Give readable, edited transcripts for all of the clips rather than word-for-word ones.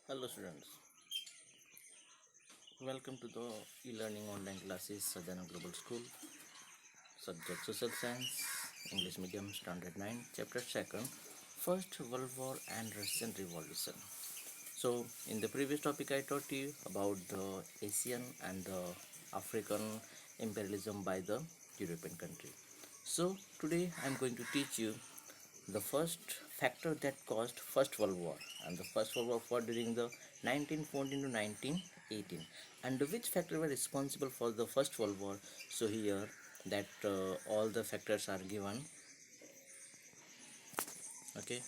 Hello students, welcome to the e-learning online classes Sadhana Global School, subject Social Science, English Medium Standard 9, Chapter 2, First World War and Russian Revolution. So in the previous topic I taught you about the Asian and the African imperialism by the European country. So today I am going to teach you the first factor that caused First World War, and the First World War fought during the 1914 to 1918, and which factor were responsible for the First World War. So here that all the factors are given. Okay,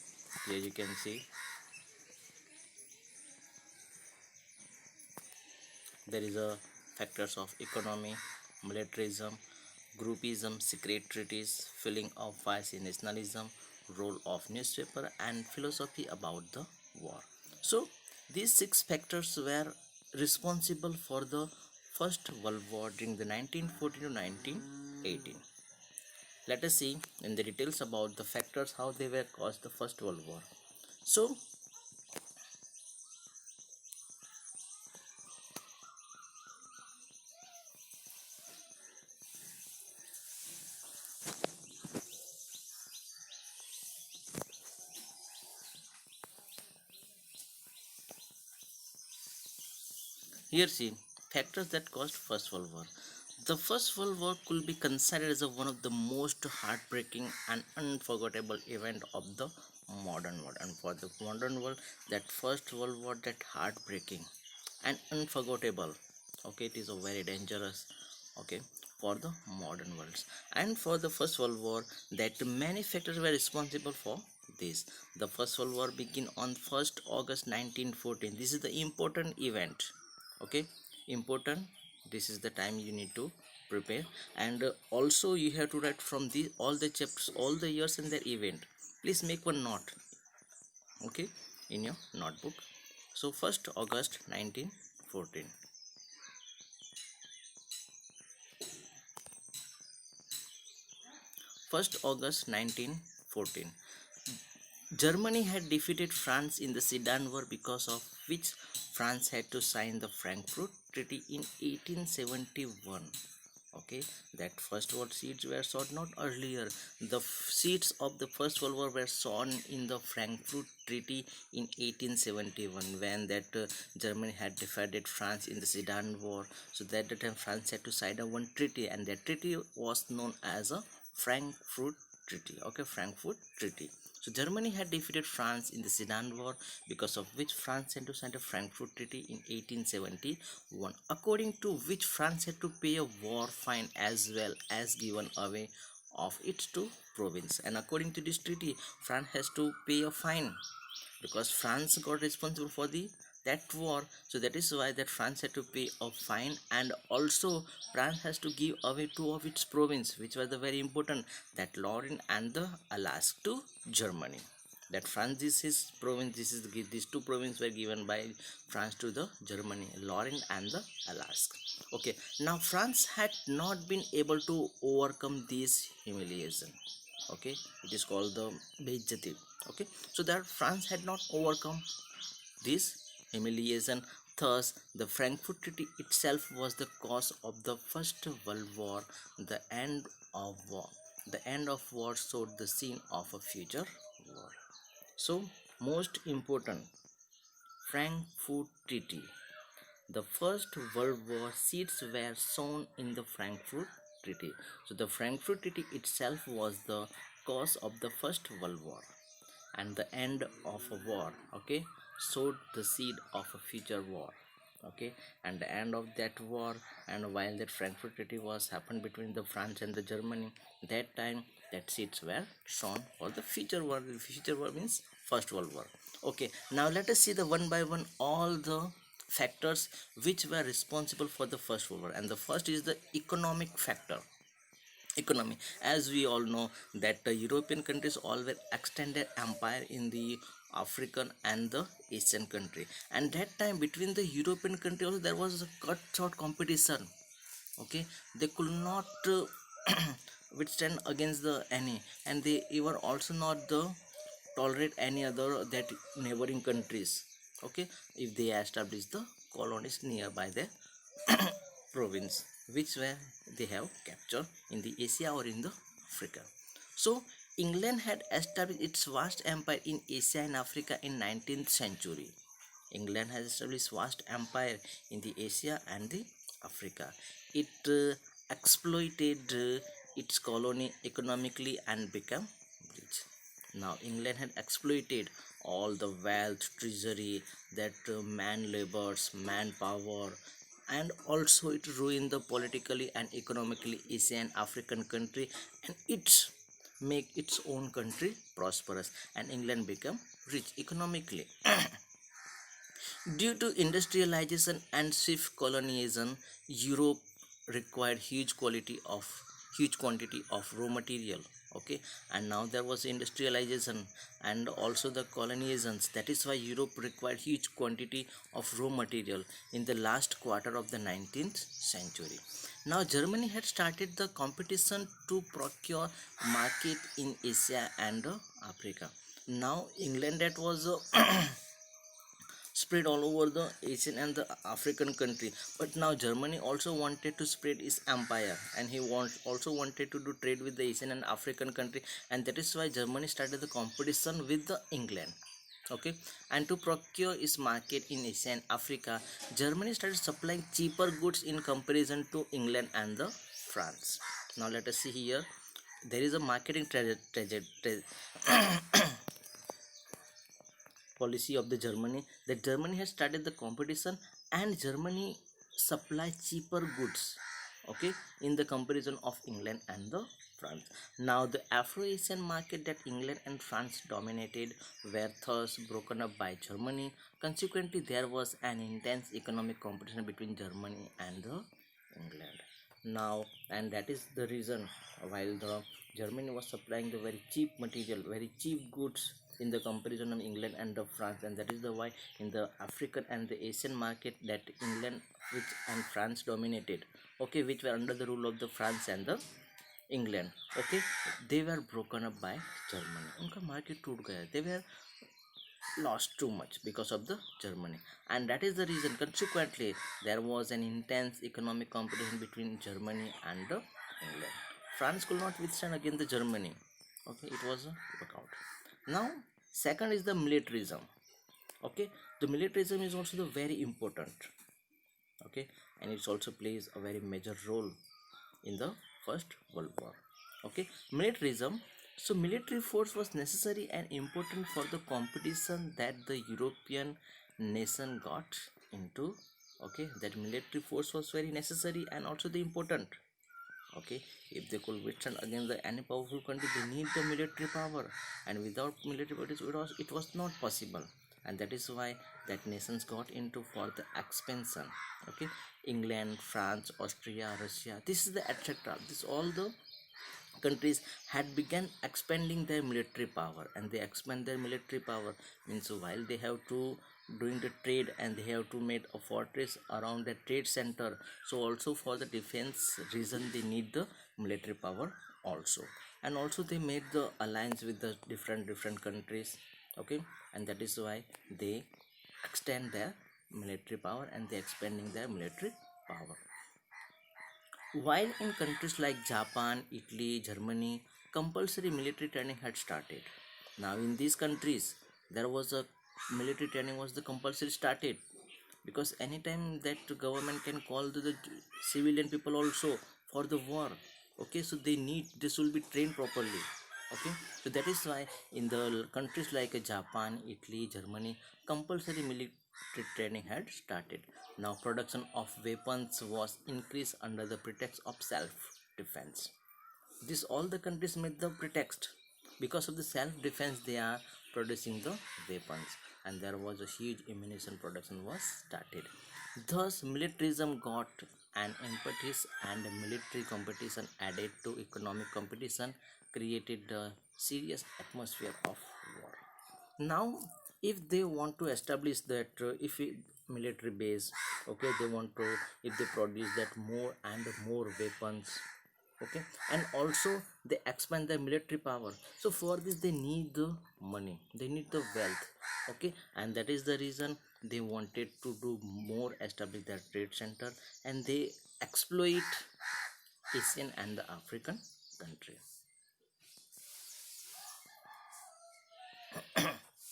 here you can see there is a factors of economy, militarism, groupism, secret treaties, feeling of vice nationalism, role of newspaper, and philosophy about the war. So these six factors were responsible for the First World War during the 1914 to 1918. Let us see in the details about the factors how they were caused the First World War. So here see factors that caused First World War. The First World War could be considered as one of the most heartbreaking and unforgettable event of the modern world. And for the modern world, that First World War, that heartbreaking and unforgettable. Okay, it is a very dangerous. Okay, for the modern worlds. And for the First World War, that many factors were responsible for this. The First World War began on 1st August 1914. This is the important event. Okay, important, this is the time you need to prepare, and also you have to write from the all the chapters, all the years in the event. Please make one note, okay, in your notebook. So 1st August 1914. 1st August 1914, Germany had defeated France in the Sedan War, because of which France had to sign the Frankfurt Treaty in 1871. Okay, that First World seeds were sown not earlier. The seeds of the First World War were sown in the Frankfurt Treaty in 1871, when that Germany had defeated France in the Sedan War. So that the time France had to sign a one treaty, and that treaty was known as a Frankfurt Treaty. Okay, Frankfurt Treaty. So Germany had defeated France in the Sedan War, because of which France had to sign the Frankfurt Treaty in 1871, according to which France had to pay a war fine as well as given away of its two provinces. And according to this treaty, France has to pay a fine because France got responsible for the that war. So that is why that France had to pay a fine, and also France has to give away two of its province, which were the very important, that Lorraine and the Alaska, to Germany. That France, this is province, this is these two provinces were given by France to the Germany, Lorraine and the Alaska. Okay, now France had not been able to overcome this humiliation. Okay, it is called the Beijati. Okay, so that France had not overcome this humiliation. Thus the Frankfurt Treaty itself was the cause of the First World War. The end of war, the end of war showed the scene of a future war. So most important, Frankfurt Treaty. The First World War seeds were sown in the Frankfurt Treaty. So the Frankfurt Treaty itself was the cause of the First World War, and the end of a war, okay, sowed the seed of a future war. Okay, and the end of that war, and while that Frankfurt Treaty was happened between the France and the Germany, that time that seeds were sown for the future war. The future war means First World War. Okay, now let us see the one by one all the factors which were responsible for the First World War. And the first is the economic factor. Economy, as we all know that the European countries all were extended empire in the African and the Asian country, and that time between the European country also there was a cut short competition. Okay, they could not withstand against the any, and they were also not the tolerate any other that neighboring countries. okay, if they establish the colonies nearby the province which were they have captured in the Asia or in the Africa. So England had established its vast empire in Asia and Africa in 19th century. England has established vast empire in the Asia and the Africa. It exploited its colony economically and became rich. Now England had exploited all the wealth, treasury that man labors, manpower, and also it ruined the politically and economically Asian African country, and it make its own country prosperous, and England become rich economically. Due to industrialization and swift colonization, Europe required huge quantity of raw material. Okay, and now there was industrialization and also the colonizations. That is why Europe required huge quantity of raw material in the last quarter of the 19th century. Now Germany had started the competition to procure market in Asia and Africa. Now England that was spread all over the Asian and the African country. But now Germany also wanted to spread its empire, and he also wanted to do trade with the Asian and African country, and that is why Germany started the competition with the England. Okay, and to procure its market in Asia and Africa, Germany started supplying cheaper goods in comparison to England and the France. Now let us see here. There is a marketing policy of the Germany, that Germany has started the competition and Germany supply cheaper goods, okay, in the comparison of England and the France. Now the Afro-Asian market that England and France dominated were thus broken up by Germany. Consequently, there was an intense economic competition between Germany and the England. Now, and that is the reason while the Germany was supplying the very cheap material, very cheap goods in the comparison of England and the France, and that is the why in the African and the Asian market that England which and France dominated, okay, which were under the rule of the France and the England, okay, they were broken up by Germany. उनका market टूट गया, they were lost too much because of the Germany, and that is the reason consequently there was an intense economic competition between Germany and the England. France could not withstand against the Germany, okay, it was a workout. Now second is the militarism, okay, the militarism is also the very important, okay, and it also plays a very major role in the First World War. Okay, militarism. So military force was necessary and important for the competition that the European nation got into. Okay, that military force was very necessary and also the important. Okay, if they could withstand against the any powerful country, they need the military power, and without military power it was not possible, and that is why that nations got into for the expansion. Okay, England, France, Austria, Russia, this is the etc, this all the countries had begun expanding their military power, and they expand their military power means while they have to doing the trade and they have to make a fortress around the trade center, so also for the defense reason they need the military power also, and also they made the alliance with the different countries, okay, and that is why they extend their military power and they expanding their military power. While in countries like Japan, Italy, Germany, compulsory military training had started. Now in these countries, there was a military training was the compulsory started, because anytime that government can call the civilian people also for the war. Okay, so this will be trained properly. Okay, so that is why in the countries like Japan, Italy, Germany, compulsory military training had started. Now production of weapons was increased under the pretext of self-defense. This all the countries made the pretext, because of the self-defense they are producing the weapons, and there was a huge ammunition production was started. Thus militarism got an impetus, and military competition added to economic competition created a serious atmosphere of war. Now if they want to establish that if military base, okay, they want to, if they produce that more and more weapons, okay, and also they expand their military power, so for this they need the money, they need the wealth, okay, and that is the reason they wanted to do more, establish their trade center, and they exploit Asian and the African country.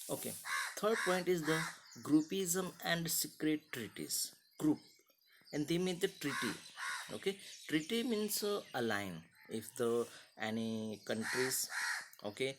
Okay, third point is the groupism and secret treaties. Group, and they made the treaty. Okay, treaty means align. If the any countries, okay,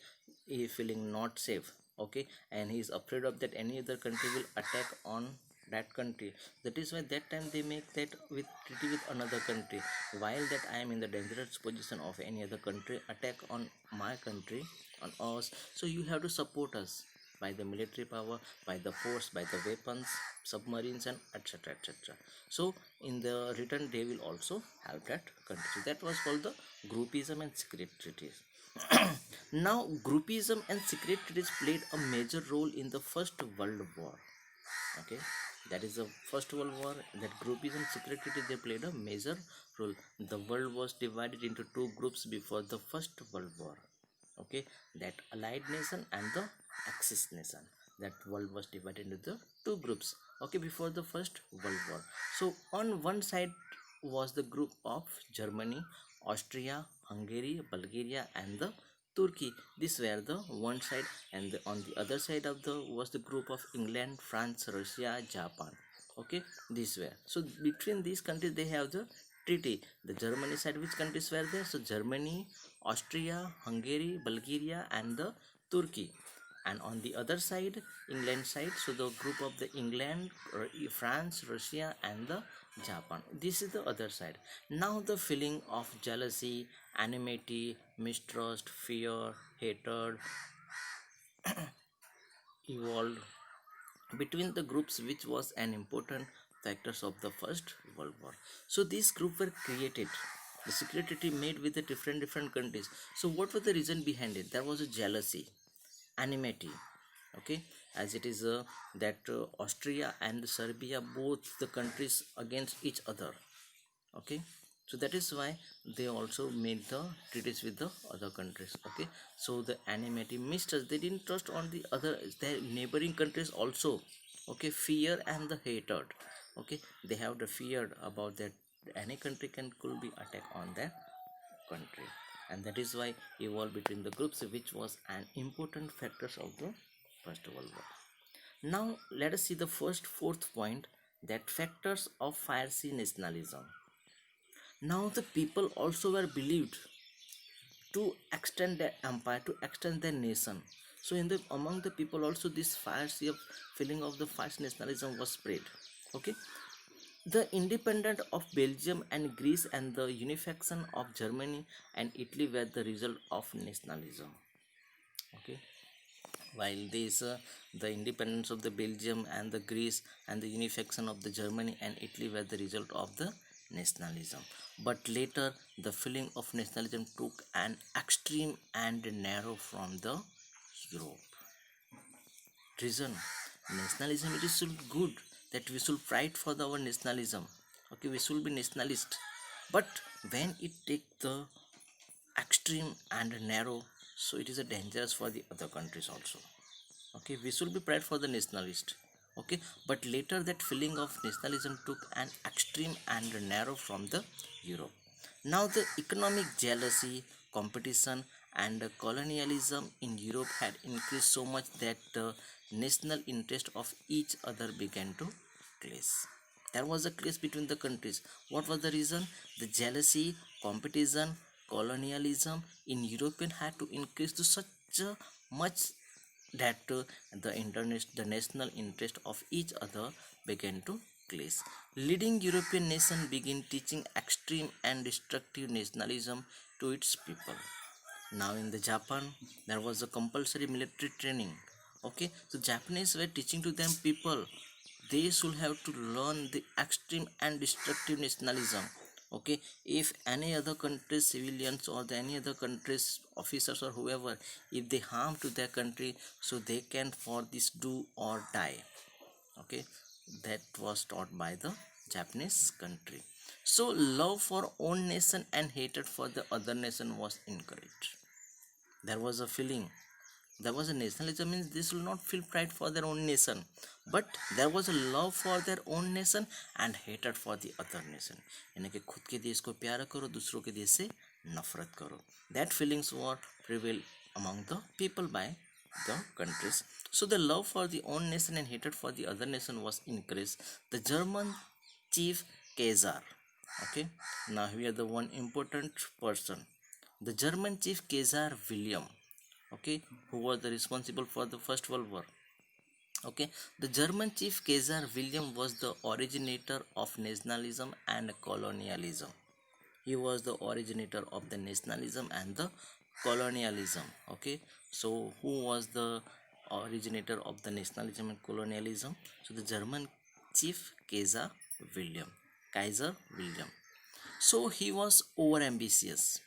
is feeling not safe, okay, and he is afraid of that any other country will attack on that country, that is why that time they make that with treaty with another country. While that I am in the dangerous position of any other country attack on my country, on us, so you have to support us by the military power, by the force, by the weapons, submarines, and etc etc. So in the return they will also help that country. So that was called the groupism and secret treaties. Now groupism and secret treaties played a major role in the First World War. Okay, that is the First World War. That groupism, secret treaty, they played a major role. The world was divided into two groups before the First World War. Okay, that allied nation and the axis nation, that world was divided into the two groups, okay, before the First World War. So on one side was the group of Germany, Austria, Hungary, Bulgaria, and the Turkey. These were the one side, and on the other side of the was the group of England, France, Russia, Japan. Okay, these were, so between these countries they have the treaty. The Germany side, which countries were there? So Germany, Austria, Hungary, Bulgaria, and the Turkey. And on the other side, England side, so the group of the England, France, Russia, and the Japan. This is the other side. Now the feeling of jealousy, enmity, mistrust, fear, hatred evolved between the groups, which was an important factors of the First World War. So these groups were created, the secret treaty made with the different countries. So what was the reason behind it? There was a jealousy, enmity, okay, as it is that Austria and Serbia, both the countries against each other. Okay, so that is why they also made the treaties with the other countries. Okay, so the enmity, mistrust, they didn't trust on the other, their neighboring countries also. Okay, fear and the hatred. Okay, they have the fear about that any country can could be attack on their country, and that is why evolved between the groups, which was an important factors of the First World War. Now let us see the first fourth point, that factors of fiery nationalism. Now the people also were believed to extend their empire, to extend their nation. So in the among the people also this fiery feeling of the fierce nationalism was spread. Okay, the independence of Belgium and Greece and the unification of Germany and Italy were the result of nationalism. Okay, while this the independence of the Belgium and the Greece and the unification of the Germany and Italy were the result of the nationalism. But later the feeling of nationalism took an extreme and narrow from the Europe. Reason, nationalism, it is so good that we should fight for our nationalism. Okay, we should be nationalist, but when it take the extreme and narrow, so it is a dangerous for the other countries also. Okay, we should be proud for the nationalist. Okay, but later that feeling of nationalism took an extreme and narrow from the Europe. Now the economic jealousy, competition, and colonialism in Europe had increased so much that the national interest of each other began to clash. There was a clash between the countries. What was the reason? The jealousy, competition, colonialism in European had to increase to such a much that the national interest of each other began to clash. Leading European nation begin teaching extreme and destructive nationalism to its people. Now in the Japan, there was a compulsory military training. Okay, so Japanese were teaching to them people, they should have to learn the extreme and destructive nationalism. Okay, if any other country's civilians or any other country's officers or whoever, if they harm to their country, so they can for this do or die. Okay, that was taught by the Japanese country. So love for own nation and hatred for the other nation was encouraged. There was a feeling There was a nationalism means this will not feel pride for their own nation, but there was a love for their own nation and hatred for the other nation. यानी कि खुद के देश को प्यार करो, दूसरों के देश से नफरत करो. That feelings were prevail among the people by the countries. So the love for the own nation and hatred for the other nation was increased. The German chief Kaiser. Okay, now here the one important person, the German chief Kaiser William, okay, who was the responsible for the First World War. Okay, the German chief Kaiser William was the originator of nationalism and colonialism. He was the originator of the nationalism and the colonialism. Okay, so who was the originator of the nationalism and colonialism? So the German chief Kaiser William. So he was over ambitious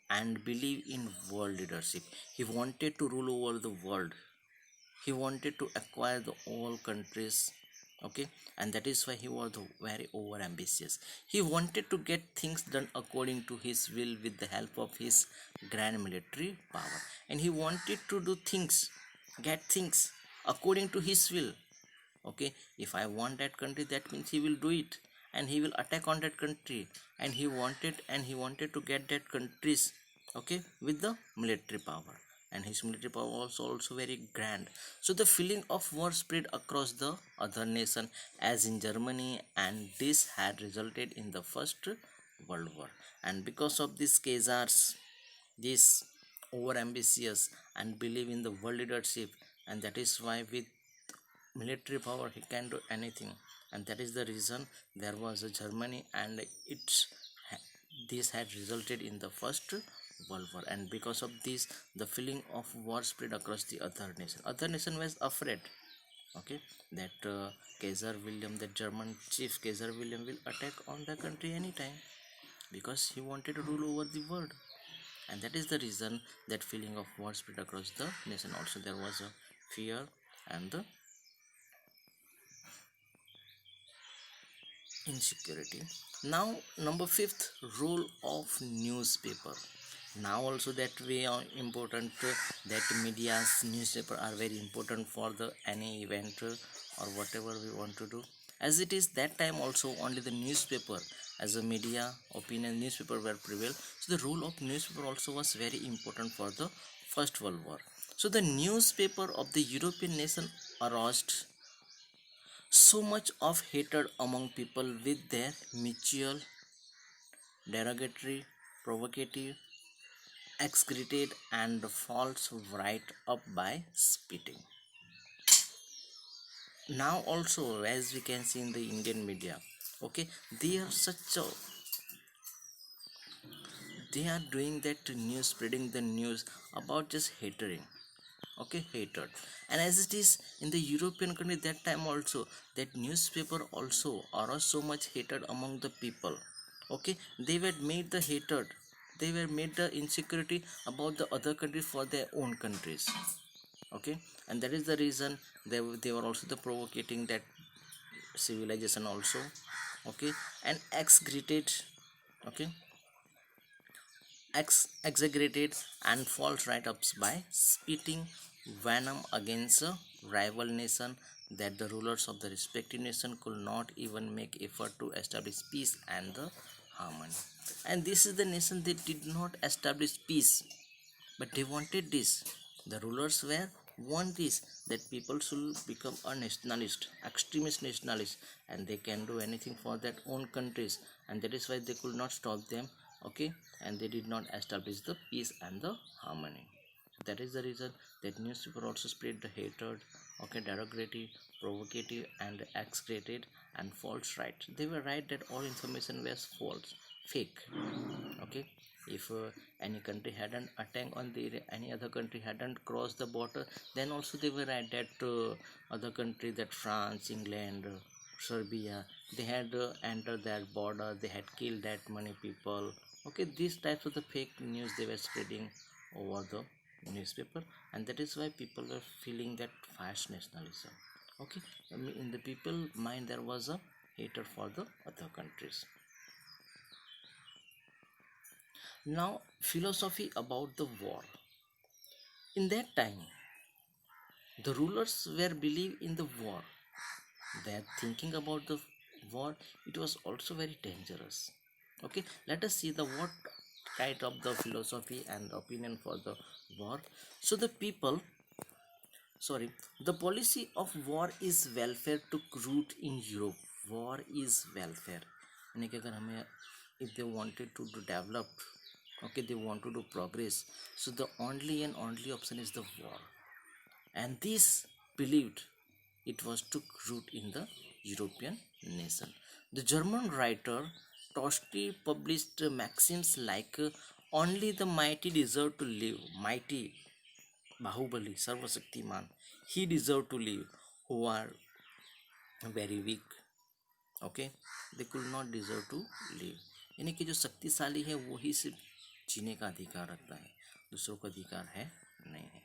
and believed in world leadership. He wanted to rule over the world. He wanted to acquire the all countries. Okay, and that is why he was very over ambitious. He wanted to get things done according to his will with the help of his grand military power, and he wanted to do things, get things according to his will. Okay, if I want that country, that means he will do it, and he will attack on that country, and he wanted to get that countries, okay, with the military power, and his military power was also very grand. So the feeling of war spread across the other nation as in Germany, and this had resulted in the First World War. And because of these Khazars, this over ambitious and believe in the world leadership, and that is why with military power he can do anything, and that is the reason there was a Germany, and it's this had resulted in the First World War. And because of this, the feeling of war spread across the other nation was afraid, okay, that Kaiser William, the German chief Kaiser William, will attack on the country anytime, because he wanted to rule over the world. And that is the reason that feeling of war spread across the nation. Also there was a fear and the insecurity. Now number fifth, role of newspaper. Now also that we are important, that media's newspaper are very important for the any event, or whatever we want to do. As it is that time also, only the newspaper as a media opinion newspaper were prevail. So the role of newspaper also was very important for the First World War. So the newspaper of the European nation aroused so much of hatred among people with their mutual, derogatory, provocative, exaggerated, and false write up by spitting. Now also, as we can see in the Indian media, okay, they are such a, they are doing that news, spreading the news about just hatering, okay, hatred. And as it is in the European country that time also, that newspaper also aroused so much hatred among the people. Okay, they were made the hatred, they were made the insecurity about the other country for their own countries. Okay, and that is the reason they were also the provocating that civilization also. Okay, and exaggerated, okay, exaggerated and false write-ups by spitting venom against a rival nation, that the rulers of the respective nation could not even make effort to establish peace and the harmony. And this is the nation that did not establish peace, but they wanted this. The rulers were want this, that people should become a nationalist, extremist nationalist, and they can do anything for their own countries, and that is why they could not stop them. Okay, and they did not establish the peace and the harmony. That is the reason that newspaper also spread the hatred, okay, derogatory, provocative, and exaggerated and false right. They were right that all information was false, fake. Okay, if any country hadn't attacked on the any other country hadn't crossed the border, then also they were right that other country, that France, England, Serbia, they had entered that border, they had killed that many people. Okay, these types of the fake news they were spreading over the newspaper, and that is why people were feeling that fast nationalism. Okay, I mean, in the people mind there was a hatred for the other countries. Now philosophy about the war. In that time, The rulers were believe in the war. They are thinking about the war. It was also very dangerous. Okay, let us see the what kind of the philosophy and opinion for the war. So the people, sorry, the policy of war is welfare took root in Europe. War is welfare. यानी कि अगर हमें if they wanted to do develop, okay, they want to do progress, so the only and only option is the war. And this believed it was took root in the European nation. The German writer Tolstoy published maxims like only the mighty deserve to live. Mighty, Bahubali, Sarvashaktiman, he deserved to live. Who are very weak, okay, they could not deserve to live. यानी कि जो शक्तिशाली है वो ही सिर्फ जीने का अधिकार रखता है, दूसरों का अधिकार है नहीं है.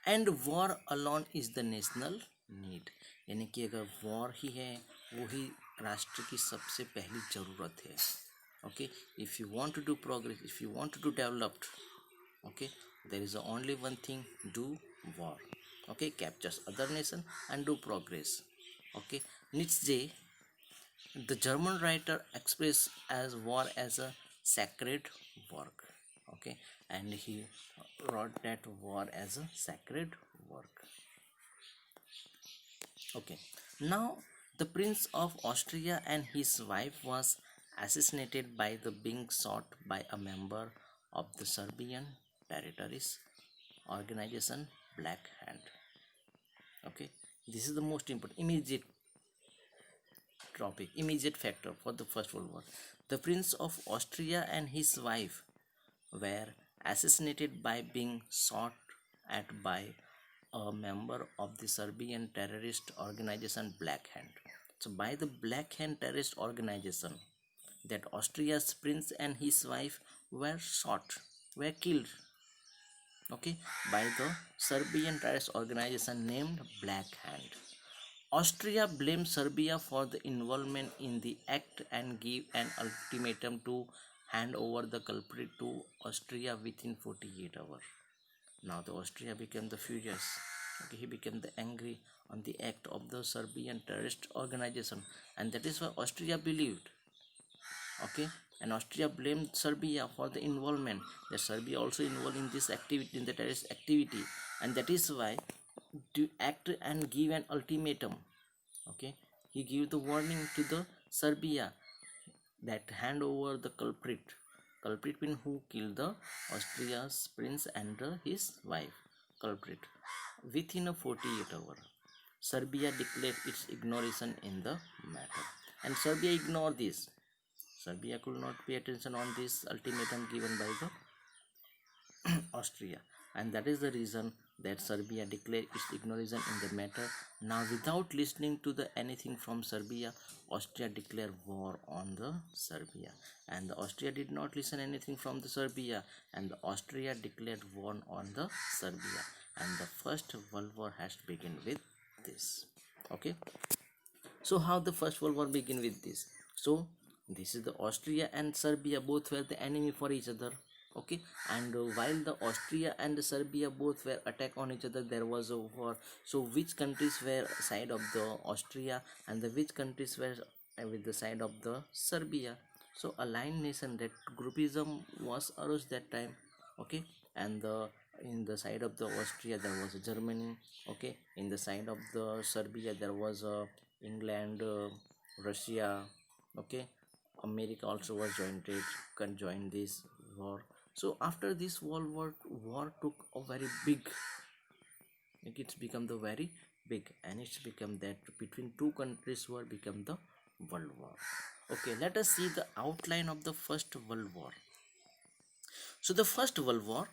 And war alone is the national need. यानी कि अगर वॉर ही है वो ही राष्ट्र की सबसे पहली ज़रूरत है. Okay, if you want to do progress, if you want to do developed, okay, there is only one thing: do war. Okay, captures other nation and do progress. Okay, Nietzsche, the German writer, expressed as war as a sacred work. Okay, and he wrote that war as a sacred work. Okay, now the Prince of Austria and his wife was assassinated by the being shot by a member of the Serbian territories organization Black Hand. Okay, this is the most important immediate topic, immediate factor for the First World War. The Prince of Austria and his wife were assassinated by being shot at by a member of the Serbian terrorist organization Black Hand. So by the Black Hand terrorist organization, that Austria's prince and his wife were shot, were killed, okay, by the Serbian terrorist organization named Black Hand. Austria blamed Serbia for the involvement in the act and gave an ultimatum to hand over the culprit to Austria within 48 hours. Now the Austria became the furious. Okay, he became the angry on the act of the Serbian terrorist organization, and that is why Austria believed. Okay, and Austria blamed Serbia for the involvement. That Serbia also involved in this activity, in the terrorist activity, and that is why to act and give an ultimatum. Okay, he gave the warning to the Serbia that hand over the culprit means who killed the Austria's prince and his wife, culprit, within a 48 hour. Serbia declared its ignorance in the matter, and Serbia ignored this. Serbia could not pay attention on this ultimatum given by the Austria, and that is the reason that Serbia declared its ignorance in the matter. Now, without listening to the anything from Serbia, Austria declared war on the Serbia, and the Austria did not listen anything from the Serbia, and the Austria declared war on the Serbia, and the First World War has begun with this. Okay, so how the First World War begin with this? So this is the Austria and Serbia both were the enemy for each other. Okay, and while the Austria and the Serbia both were attack on each other, there was a war. So which countries were side of the Austria and the which countries were with the side of the Serbia? So aligned nation, that groupism was arose that time. Okay, and in the side of the Austria there was Germany. Okay, in the side of the Serbia there was England, Russia. Okay, America also was joined this war. So after this World War took a very big, like it's become the very big, and it's become that between two countries war become the World War. Okay, let us see the outline of the First World War. So the First World War,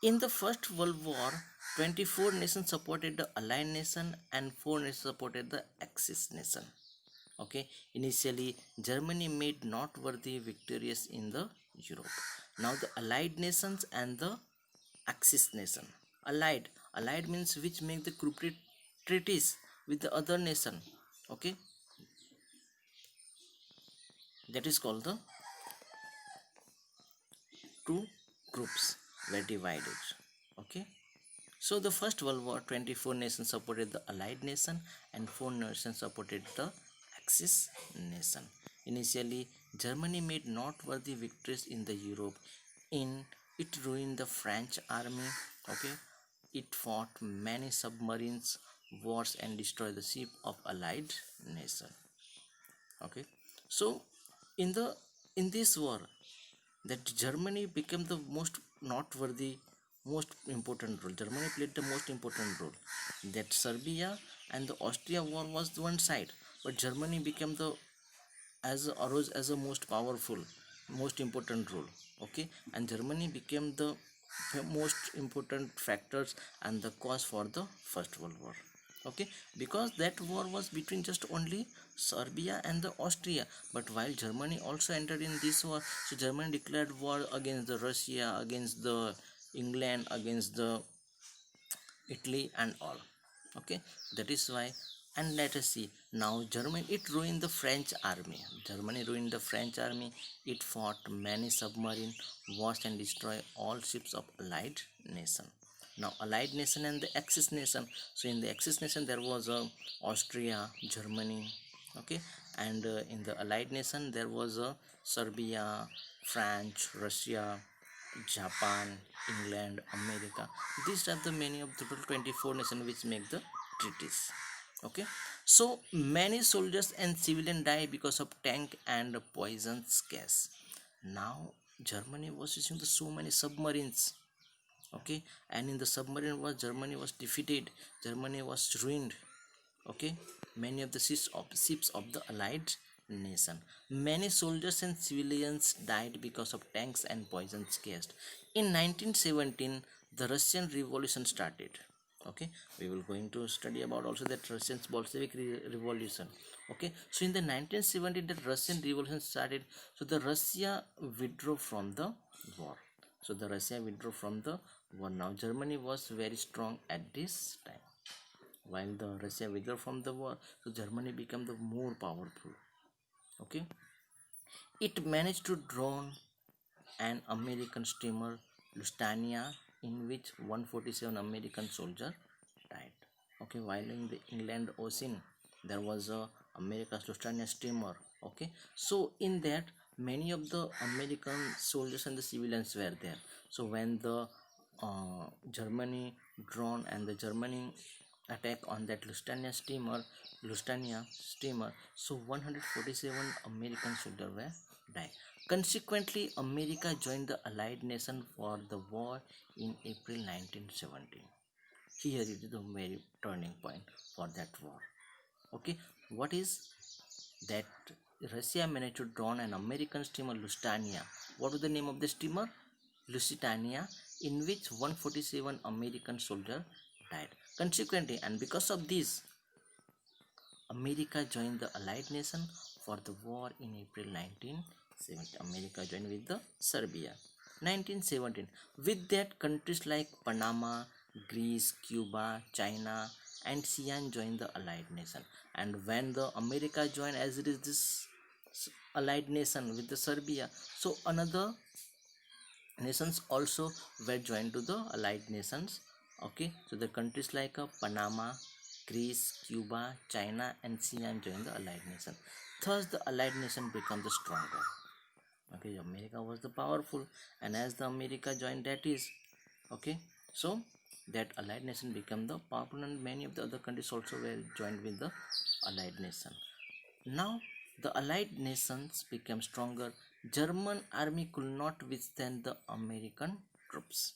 in the First World War, 24 nations supported the Allied nation and 4 nations supported the Axis nation. Okay, initially Germany made noteworthy victories in the Europe. Now the Allied nations and the Axis nation. Allied means which make the corporate treaties with the other nation. Okay, that is called the two groups were divided. Okay, So the first World War, 24 nations supported the Allied nation and 4 nations supported the Axis nation. Initially, Germany made noteworthy victories in the Europe. In it ruined the French army. Okay, it fought many submarines wars and destroyed the ship of Allied nation. Okay, so in the in this war, that Germany became the most noteworthy, most important role. Germany played the most important role. That Serbia and the Austria war was one side, but Germany became the as arose as a most powerful, most important role. Okay, and Germany became the most important factors and the cause for the First World War. Okay, because that war was between just only Serbia and the Austria, but while Germany also entered in this war, so Germany declared war against the Russia, against the England, against the Italy and all. Okay, that is why. And let us see now, Germany, it ruined the French army. Germany ruined the French army. It fought many submarine wars and destroyed all ships of Allied nation. Now Allied nation and the Axis nation. So in the Axis nation there was Austria, Germany. Okay, and in the Allied nation there was Serbia, France, Russia, Japan, England, America. These are the many of the total 24 nations which make the treaties. Okay, so many soldiers and civilians die because of tank and poisonous gas. Now Germany was using the so many submarines. Okay, and in the submarine war Germany was defeated. Germany was ruined. Okay, many of the ships of the Allied nation, many soldiers and civilians died because of tanks and poisons gas. In 1917 the Russian Revolution started. Okay, we will going to study about also that Russian Bolshevik revolution. Okay, so in the 1917 the Russian Revolution started. So the Russia withdrew from the war. So the Russia withdrew from the war. Now Germany was very strong at this time. While the Russia withdrew from the war, so Germany became the more powerful. Okay, it managed to drown an American steamer Lusitania, in which 147 American soldiers died. Okay, while in the Inland Ocean, there was a America's Lusitania steamer. Okay, so in that many of the American soldiers and the civilians were there. So when the Germany drone and the Germany attack on that Lusitania steamer, so 147 American soldiers were died. Consequently, America joined the Allied nation for the war in April 1917. Here it is the very turning point for that war. Okay, what is that? Russia managed to drown an American steamer Lusitania. What was the name of the steamer? Lusitania, in which 147 American soldiers died. Consequently, and because of this, America joined the Allied nation for the war in April 1970. America joined with the Serbia. 1917. With that, countries like Panama, Greece, Cuba, China, and ASEAN joined the Allied nation. And when the America joined, as it is this Allied nation with the Serbia, so another nations also were joined to the Allied nations. Okay, so the countries like Panama, Greece, Cuba, China, and ASEAN joined the Allied nation. Thus the Allied nation became the stronger. Okay, America was the powerful, and as the America joined, that is okay, so that Allied nation became the powerful, and many of the other countries also were joined with the Allied nation. Now the Allied nations became stronger. German army could not withstand the American troops.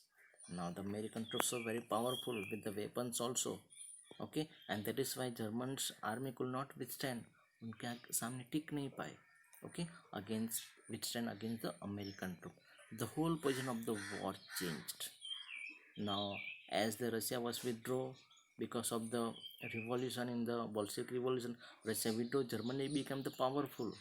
Now the American troops were very powerful with the weapons also. Okay, and that is why German's army could not withstand. उनके सामने टिक नहीं पाए. Okay, against withstand against the American troop. The whole position of the war changed. Now, as the Russia was withdraw because of the revolution in the Bolshevik revolution, Russia withdrew. Germany became the powerful.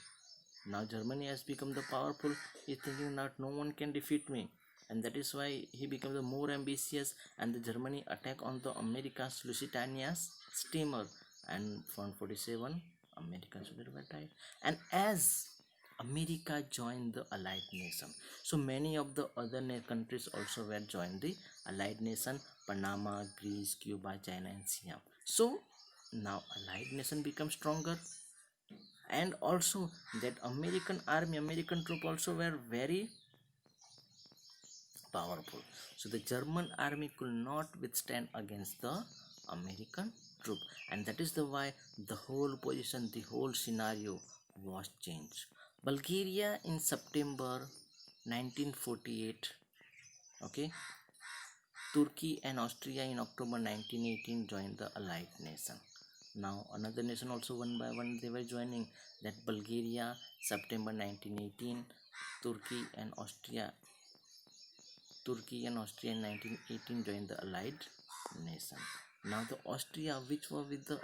Now Germany has become the powerful. He's thinking that no one can defeat me, and that is why he became the more ambitious. And the Germany attack on the America's Lusitania's steamer, and 147 American soldiers were died. And as America joined the Allied nation, so many of the other countries also were joined the allied nation Panama, Greece, Cuba, China and Siam. So now allied nation becomes stronger, and also that American army, American troop also were very powerful. So the German army could not withstand against the American troop, and that is the why the whole position, the whole scenario was changed. Bulgaria in September 1948, okay, Turkey and Austria in October 1918 joined the Allied nation. Now another nation also one by one they were joining, that Bulgaria September 1918, Turkey and Austria in 1918 joined the Allied nation. Now the Austria, which were with the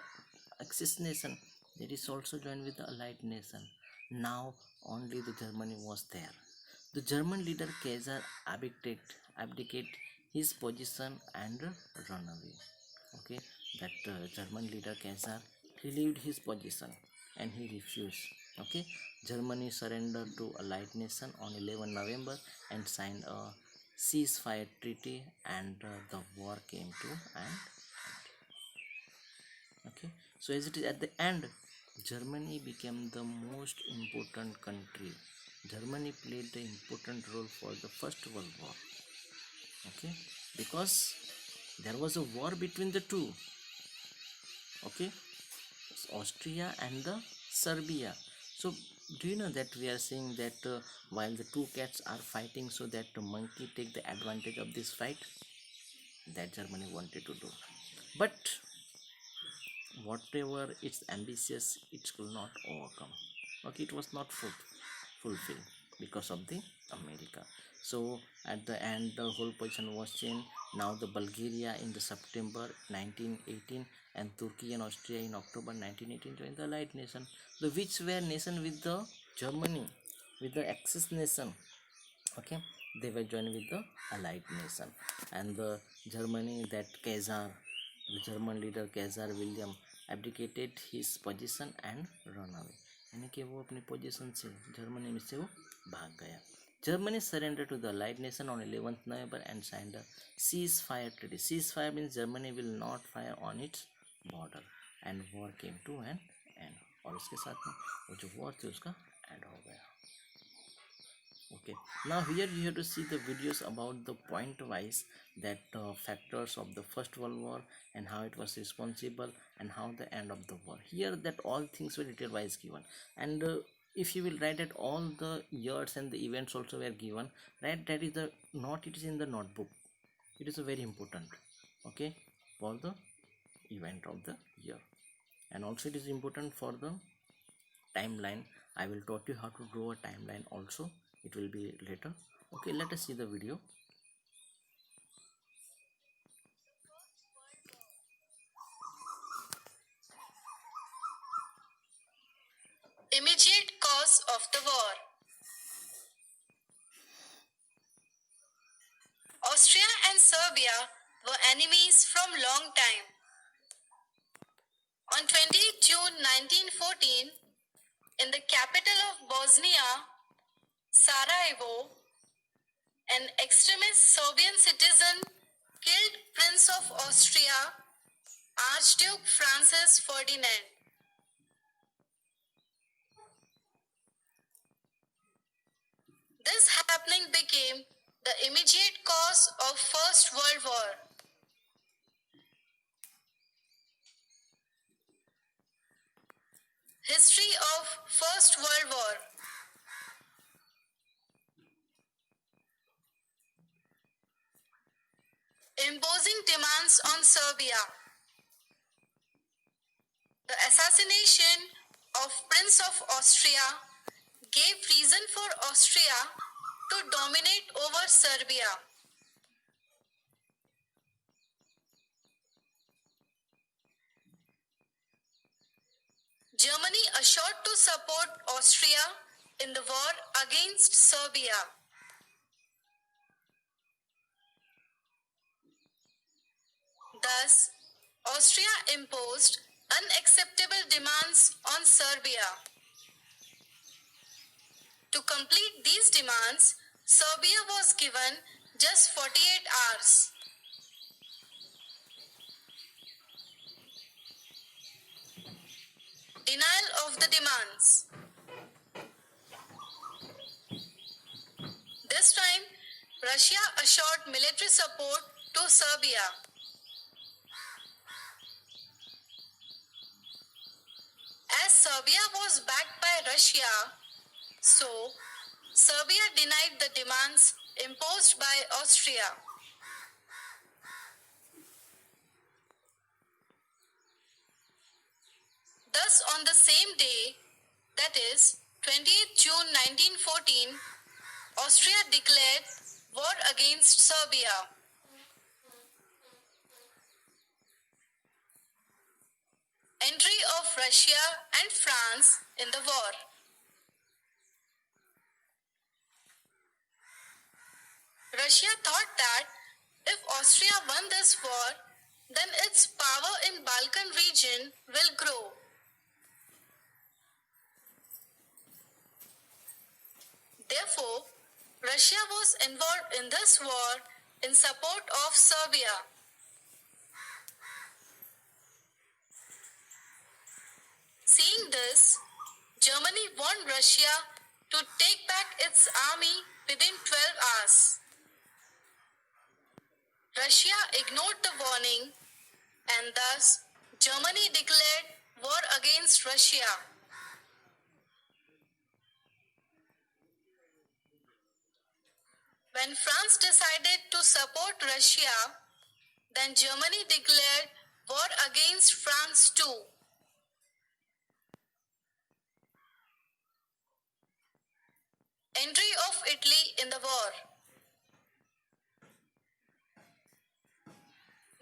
Axis nation, that is also joined with the Allied nation. Now only the Germany was there. The German leader Kaiser abdicate his position and run away. Okay, that German leader Kaiser, he leave his position and he refused. Okay, Germany surrendered to Allied nation on 11 November and signed a ceasefire treaty, and the war came to an end. Okay, so as it is at the end, Germany became the most important country. Germany played the important role for the First World War. Okay, because there was a war between the two. Okay, Austria and the Serbia. So do you know that we are saying that while the two cats are fighting, so that the monkey take the advantage of this fight, that Germany wanted to do, but whatever it's ambitious, it could not overcome. Okay, it was not fulfilled because of the America. So at the end the whole position was changed. Now the Bulgaria in the September 1918 and Turkey and Austria in October 1918 joined the Allied nation, the which were nation with the Germany, with the Axis nation. Okay, they were joined with the Allied nation, and the Germany, that Kaiser, the German leader Kaiser William abdicated his position and run away, यानी कि वो अपनी position से Germany में से वो भाग गया. Germany surrendered to the Allied nation on 11th November and signed a ceasefire treaty. Ceasefire means Germany will not fire on its border, and war came to an end. और उसके साथ में वो जो war थी उसका end हो गया. Okay, now here you have to see the videos about the point wise, that factors of the First World War and how it was responsible and how the end of the war. Here that all things were detail wise given, and if you will write that all the years and the events also were given, right? That is the note, it is in the notebook. It is a very important, okay, for the event of the year, and also it is important for the timeline. I will taught you how to draw a timeline also, it will be later. Okay, let us see the video. Immediate cause of the war. Austria and Serbia were enemies from long time. On 20 June 1914, in the capital of Bosnia, Sarajevo, an extremist Serbian citizen killed Prince of Austria, Archduke Francis Ferdinand. This happening became the immediate cause of First World War. History of First World War. Imposing demands on Serbia. The assassination of Prince of Austria gave reason for Austria to dominate over Serbia. Germany assured to support Austria in the war against Serbia. Thus, Austria imposed unacceptable demands on Serbia. To complete these demands, Serbia was given just 48 hours. Denial of the demands. This time, Russia assured military support to Serbia. As Serbia was backed by Russia, so Serbia denied the demands imposed by Austria. Thus, on the same day, that is 28th June 1914, Austria declared war against Serbia. Entry of Russia and France in the war. Russia thought that if Austria won this war, then its power in Balkan region will grow. Therefore, Russia was involved in this war in support of Serbia. Seeing this, Germany warned Russia to take back its army within 12 hours. Russia ignored the warning, and thus Germany declared war against Russia. When France decided to support Russia, then Germany declared war against France too. Entry of Italy in the war.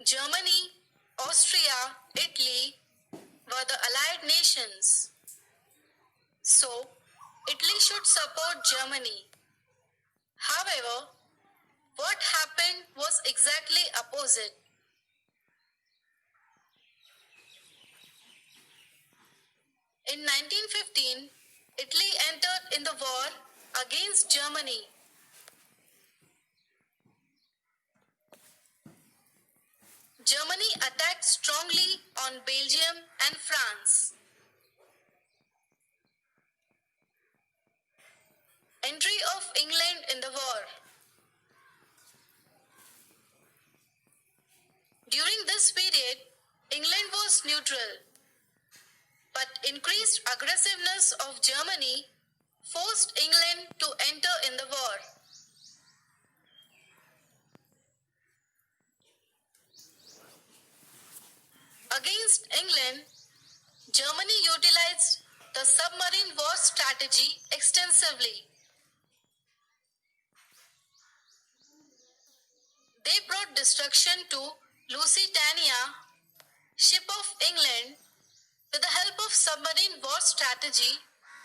Germany, Austria, Italy were the allied nations. So, Italy should support Germany. However, what happened was exactly opposite. In 1915, Italy entered in the war against Germany. Germany attacked strongly on Belgium and France. Entry of England in the war. During this period, England was neutral, but increased aggressiveness of Germany forced England to enter in the war. Against England, Germany utilized the submarine war strategy extensively. They brought destruction to Lusitania, ship of England, with the help of submarine war strategy,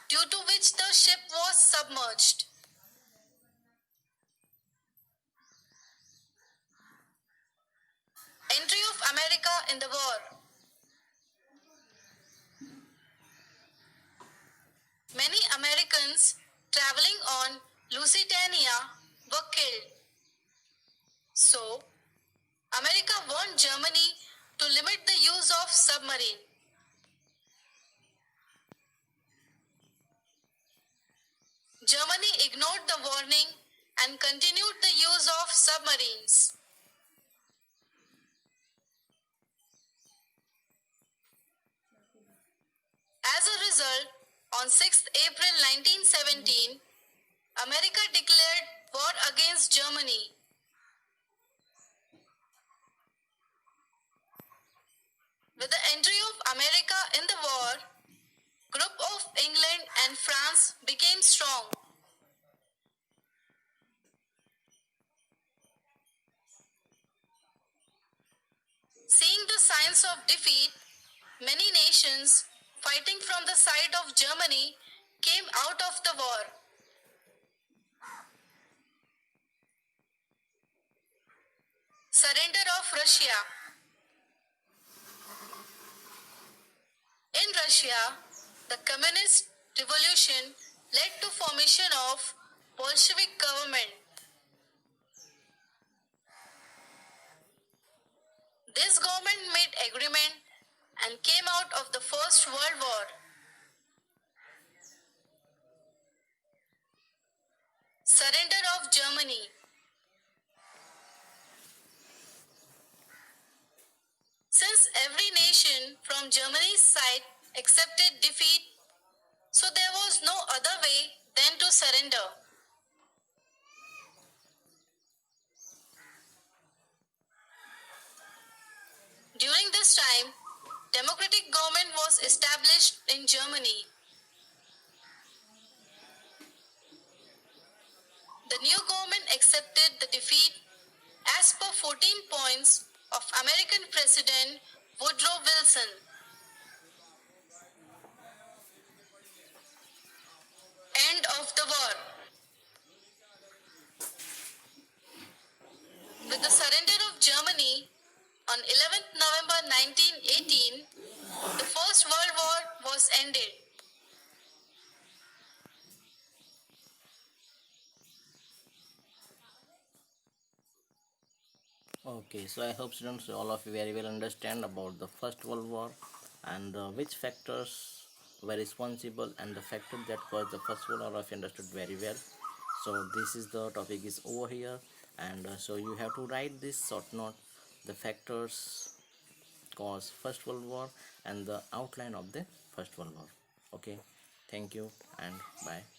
due to which the ship was submerged. Entry of America in the war. Many Americans traveling on Lusitania were killed. So, America warned Germany to limit the use of submarine. Germany ignored the warning and continued the use of submarines. As a result, on 6th April 1917, America declared war against Germany. With the entry of America in the war, group of England and France became strong. Seeing the signs of defeat, many nations fighting from the side of Germany came out of the war. Surrender of Russia. In Russia, the communist revolution led to formation of Bolshevik government. This government made agreement and came out of the First World War. Germany. Since every nation from Germany's side accepted defeat, so there was no other way than to surrender. During this time, democratic government was established in Germany. The new government accepted the defeat as per 14 points of American President Woodrow Wilson. End of the war. With the surrender of Germany on 11th November 1918, the First World War was ended. Okay, so I hope students all of you very well understand about the First World War and which factors were responsible and the factor that caused the First World War. All of you understood very well. So this is the topic is over here, and so you have to write this short note, the factors cause First World War and the outline of the First World War. Okay, thank you and bye.